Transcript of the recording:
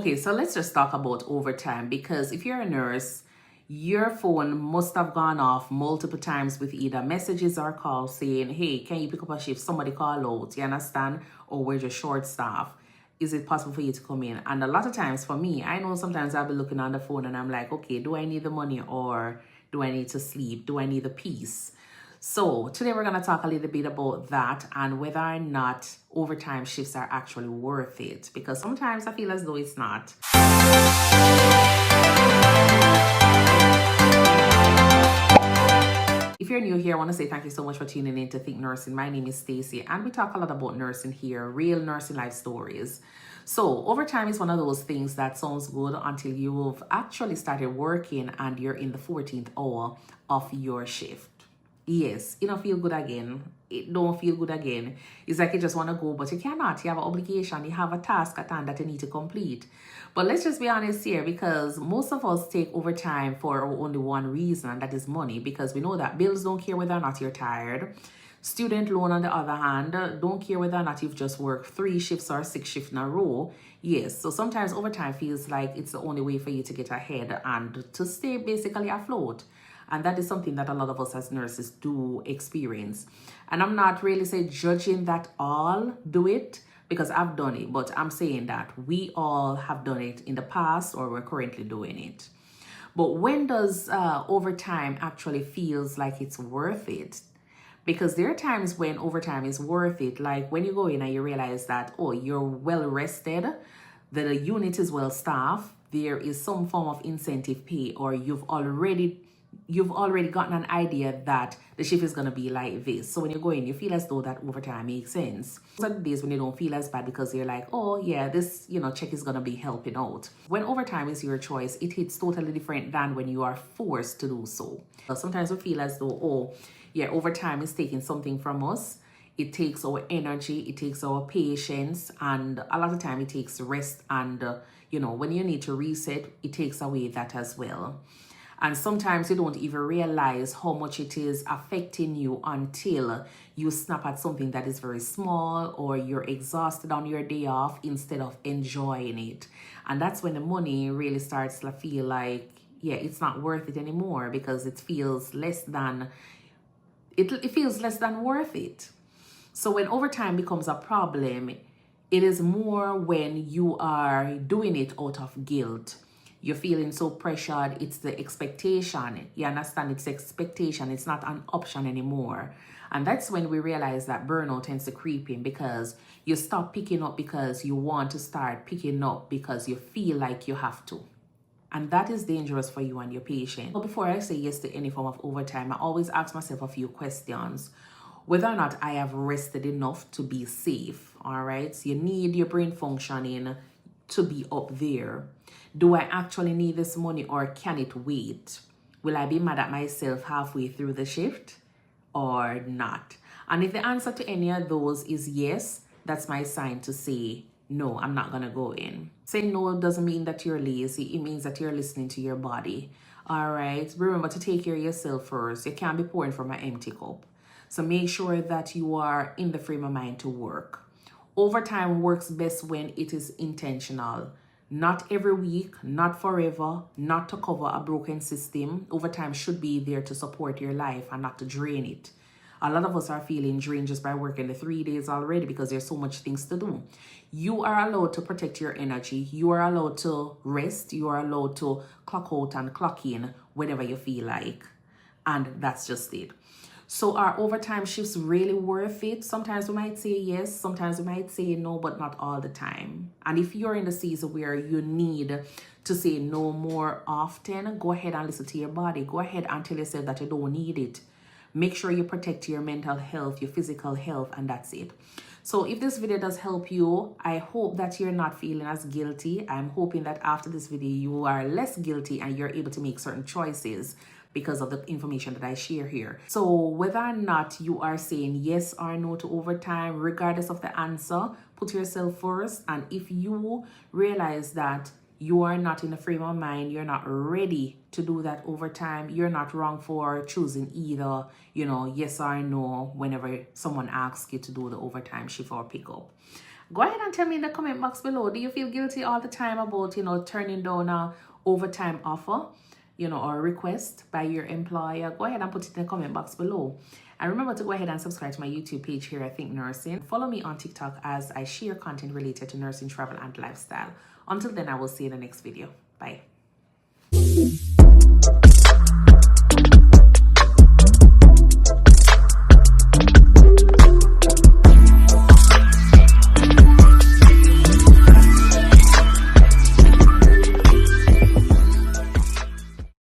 Okay, so let's just talk about overtime, because if you're a nurse, your phone must have gone off multiple times with either messages or calls saying, hey, can you pick up a shift? Somebody call out, you understand? Or we're just short staff. Is it possible for you to come in? And a lot of times for me, I know sometimes I'll be looking on the phone and I'm like, okay, do I need the money or do I need to sleep? Do I need the peace? So today we're going to talk a little bit about that and whether or not overtime shifts are actually worth it, because sometimes I feel as though it's not. If you're new here, I want to say thank you so much for tuning in to Think Nursing. My name is Stacey and we talk a lot about nursing here, real nursing life stories. So overtime is one of those things that sounds good until you've actually started working and you're in the 14th hour of your shift. Yes, it don't feel good again. It don't feel good again. It's like you just want to go, but you cannot. You have an obligation. You have a task at hand that you need to complete. But let's just be honest here, because most of us take overtime for only one reason, and that is money, because we know that bills don't care whether or not you're tired. Student loan, on the other hand, don't care whether or not you've just worked 3 shifts or 6 shifts in a row. Yes, so sometimes overtime feels like it's the only way for you to get ahead and to stay basically afloat. And that is something that a lot of us as nurses do experience. And I'm not really saying judging that all do it, because I've done it. But I'm saying that we all have done it in the past or we're currently doing it. But when does overtime actually feels like it's worth it? Because there are times when overtime is worth it. Like when you go in and you realize that, oh, you're well rested, the unit is well staffed, there is some form of incentive pay, or you've already gotten an idea that the shift is going to be like this. So when you go in, you feel as though that overtime makes sense. Those are the days when you don't feel as bad because you're like, oh yeah, this, check is going to be helping out. When overtime is your choice, it hits totally different than when you are forced to do so. Sometimes we feel as though, oh yeah, overtime is taking something from us. It takes our energy, it takes our patience, and a lot of time it takes rest. And, when you need to reset, it takes away that as well. And sometimes you don't even realize how much it is affecting you until you snap at something that is very small, or you're exhausted on your day off instead of enjoying it. And that's when the money really starts to feel like, yeah, it's not worth it anymore, because it feels less than worth it. So when overtime becomes a problem, it is more when you are doing it out of guilt. You're feeling so pressured. It's the expectation. You understand? It's expectation. It's not an option anymore. And that's when we realize that burnout tends to creep in, because you stop picking up because you want to start picking up because you feel like you have to. And that is dangerous for you and your patient. But before I say yes to any form of overtime, I always ask myself a few questions. Whether or not I have rested enough to be safe. All right. So you need your brain functioning to be up there. Do I actually need this money, or can it wait? Will I be mad at myself halfway through the shift or not? And if the answer to any of those is yes, that's my sign to say, no, I'm not going to go in. Saying no doesn't mean that you're lazy. It means that you're listening to your body. All right. Remember to take care of yourself first. You can't be pouring from an empty cup. So make sure that you are in the frame of mind to work. Overtime works best when it is intentional. Not every week, not forever, not to cover a broken system. Overtime should be there to support your life and not to drain it. A lot of us are feeling drained just by working the 3 days already because there's so much things to do. You are allowed to protect your energy. You are allowed to rest. You are allowed to clock out and clock in whenever you feel like. And that's just it. So are overtime shifts really worth it? Sometimes we might say yes, sometimes we might say no, but not all the time. And if you're in the season where you need to say no more often, go ahead and listen to your body. Go ahead and tell yourself that you don't need it. Make sure you protect your mental health, your physical health, and that's it. So if this video does help you, I hope that you're not feeling as guilty. I'm hoping that after this video, you are less guilty and you're able to make certain choices because of the information that I share here. So whether or not you are saying yes or no to overtime, regardless of the answer, put yourself first. And if you realize that you are not in the frame of mind, you're not ready to do that overtime, you're not wrong for choosing either, yes or no whenever someone asks you to do the overtime shift or pickup. Go ahead and tell me in the comment box below. Do you feel guilty all the time about, turning down a overtime offer, or request by your employer? Go ahead and put it in the comment box below. And remember to go ahead and subscribe to my YouTube page here at Think Nursing. Follow me on TikTok as I share content related to nursing, travel, and lifestyle. Until then, I will see you in the next video. Bye.